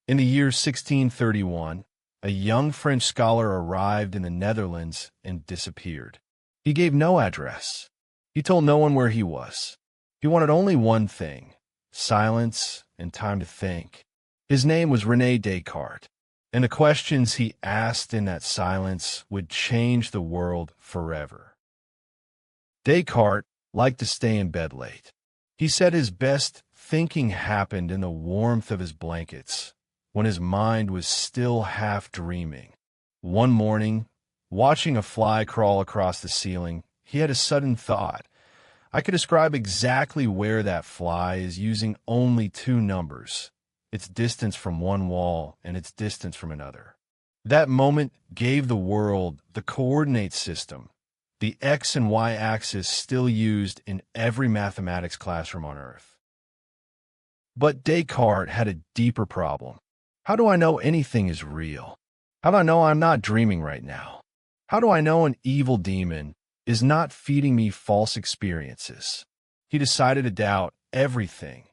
In the year 1631, a young French scholar arrived in the Netherlands and disappeared. He gave no address. He told no one where he was. He wanted only one thing: silence and time to think. His name was René Descartes, and the questions he asked in that silence would change the world forever. Descartes liked to stay in bed late. He said his best thinking happened in the warmth of his blankets, when his mind was still half dreaming. One morning, watching a fly crawl across the ceiling, he had a sudden thought. I could describe exactly where that fly is using only two numbers: its distance from one wall and its distance from another. That moment gave the world the coordinate system, the X and Y axis still used in every mathematics classroom on Earth. But Descartes had a deeper problem. How do I know anything is real? How do I know I'm not dreaming right now? How do I know an evil demon is not feeding me false experiences? He decided to doubt everything,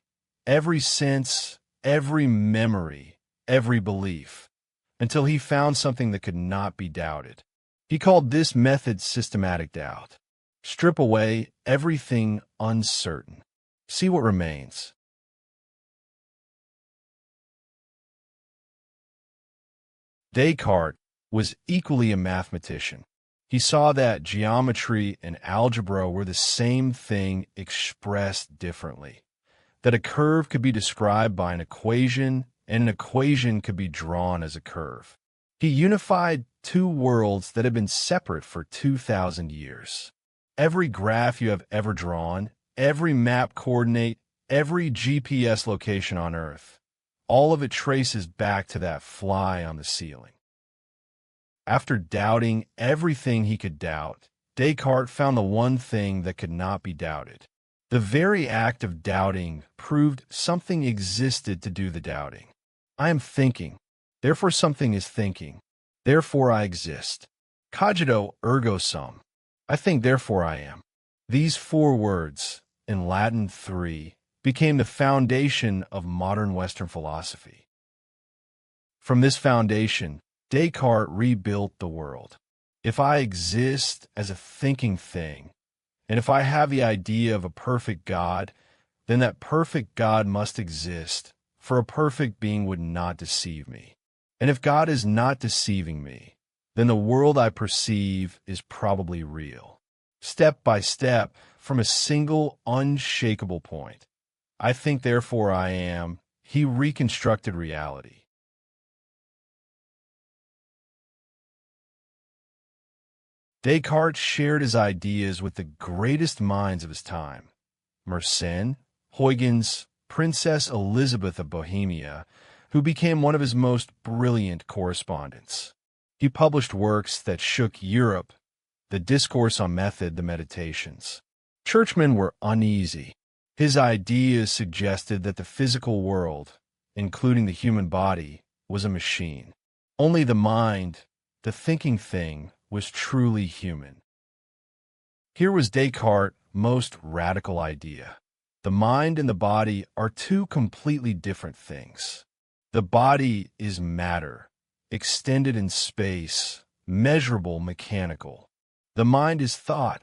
every sense, every memory, every belief, until he found something that could not be doubted. He called this method systematic doubt. Strip away everything uncertain. See what remains. Descartes was equally a mathematician. He saw that geometry and algebra were the same thing expressed differently, that a curve could be described by an equation and an equation could be drawn as a curve. He unified two worlds that had been separate for 2,000 years. Every graph you have ever drawn, every map coordinate, every GPS location on Earth, all of it traces back to that fly on the ceiling. After doubting everything he could doubt, Descartes found the one thing that could not be doubted. The very act of doubting proved something existed to do the doubting. I am thinking, therefore something is thinking, therefore I exist. Cogito ergo sum. I think, therefore I am. These four words, in Latin three, became the foundation of modern Western philosophy. From this foundation, Descartes rebuilt the world. If I exist as a thinking thing, and if I have the idea of a perfect God, then that perfect God must exist, for a perfect being would not deceive me. And if God is not deceiving me, then the world I perceive is probably real. Step by step, from a single unshakable point, I think, therefore I am, he reconstructed reality. Descartes shared his ideas with the greatest minds of his time: Mersenne, Huygens, Princess Elizabeth of Bohemia, who became one of his most brilliant correspondents. He published works that shook Europe: the Discourse on Method, the Meditations. Churchmen were uneasy. His ideas suggested that the physical world, including the human body, was a machine. Only the mind, the thinking thing, was truly human. Here was Descartes' most radical idea. The mind and the body are two completely different things. The body is matter, extended in space, measurable, mechanical. The mind is thought,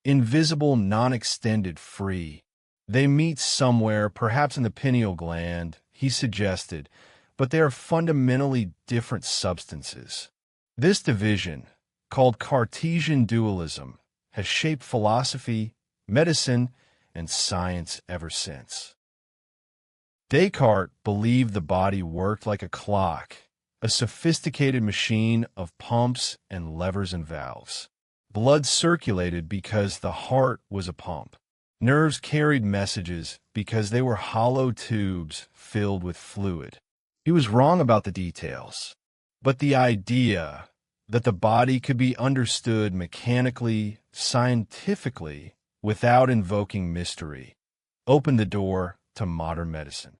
invisible, non-extended, free. They meet somewhere, perhaps in the pineal gland, he suggested, but they are fundamentally different substances. This division, called Cartesian dualism, has shaped philosophy, medicine, and science ever since. Descartes believed the body worked like a clock, a sophisticated machine of pumps and levers and valves. Blood circulated because the heart was a pump. Nerves carried messages because they were hollow tubes filled with fluid. He was wrong about the details, but the idea that the body could be understood mechanically, scientifically, without invoking mystery, opened the door to modern medicine.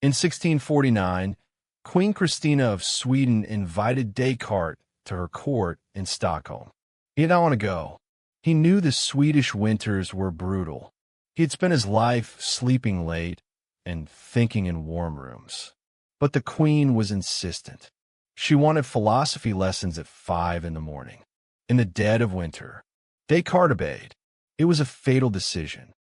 In 1649, Queen Christina of Sweden invited Descartes to her court in Stockholm. He did not want to go. He knew the Swedish winters were brutal. He had spent his life sleeping late and thinking in warm rooms. But the Queen was insistent. She wanted philosophy lessons at 5 in the morning. In the dead of winter, Descartes obeyed. It was a fatal decision.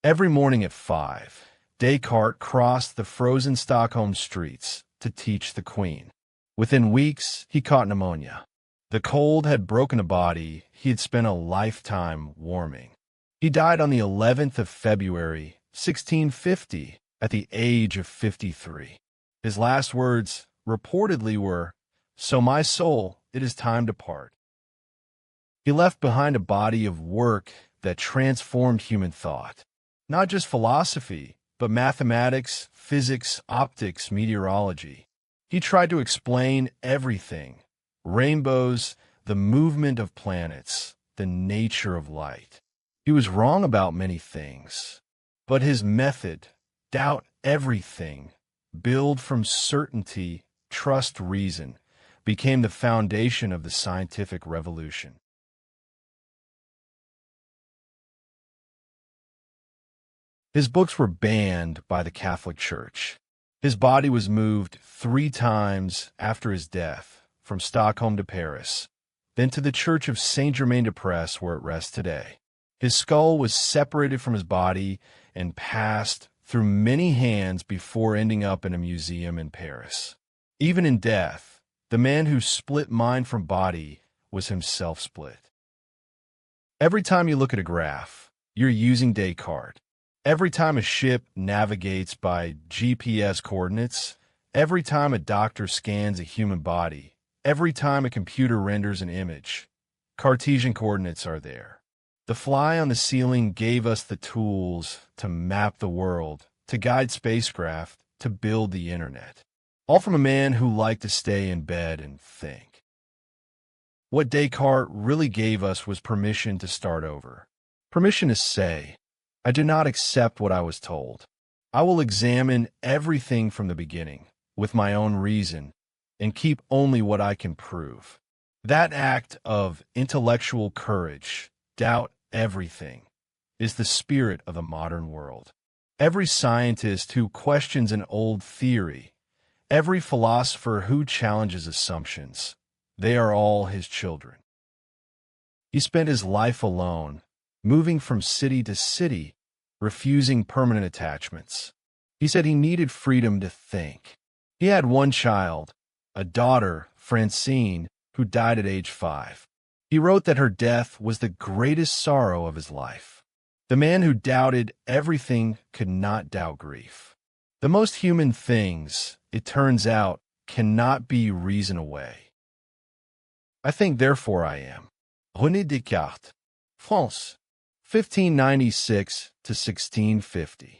Every morning at 5, Descartes crossed the frozen Stockholm streets to teach the Queen. Within weeks, he caught pneumonia. The cold had broken a body he had spent a lifetime warming. He died on the 11th of February, 1650, at the age of 53. His last words reportedly were, "So my soul, it is time to part." He left behind a body of work that transformed human thought. Not just philosophy, but mathematics, physics, optics, meteorology. He tried to explain everything: rainbows, the movement of planets, the nature of light. He was wrong about many things, but his method, doubt everything, build from certainty, trust reason, became the foundation of the scientific revolution. His books were banned by the Catholic Church. His body was moved 3 times after his death, from Stockholm to Paris, then to the Church of Saint-Germain-des-Prés, where it rests today. His skull was separated from his body and passed through many hands before ending up in a museum in Paris. Even in death, the man who split mind from body was himself split. Every time you look at a graph, you're using Descartes. Every time a ship navigates by GPS coordinates, every time a doctor scans a human body, every time a computer renders an image, Cartesian coordinates are there. The fly on the ceiling gave us the tools to map the world, to guide spacecraft, to build the internet. All from a man who liked to stay in bed and think. What Descartes really gave us was permission to start over. Permission to say, I do not accept what I was told. I will examine everything from the beginning, with my own reason, and keep only what I can prove. That act of intellectual courage, doubt everything, is the spirit of the modern world. Every scientist who questions an old theory, every philosopher who challenges assumptions, they are all his children. He spent his life alone, moving from city to city, refusing permanent attachments. He said he needed freedom to think. He had one child, a daughter, Francine, who died at age 5. He wrote that her death was the greatest sorrow of his life. The man who doubted everything could not doubt grief. The most human things, it turns out, cannot be reasoned away. I think, therefore I am. René Descartes, France, 1596 to 1650.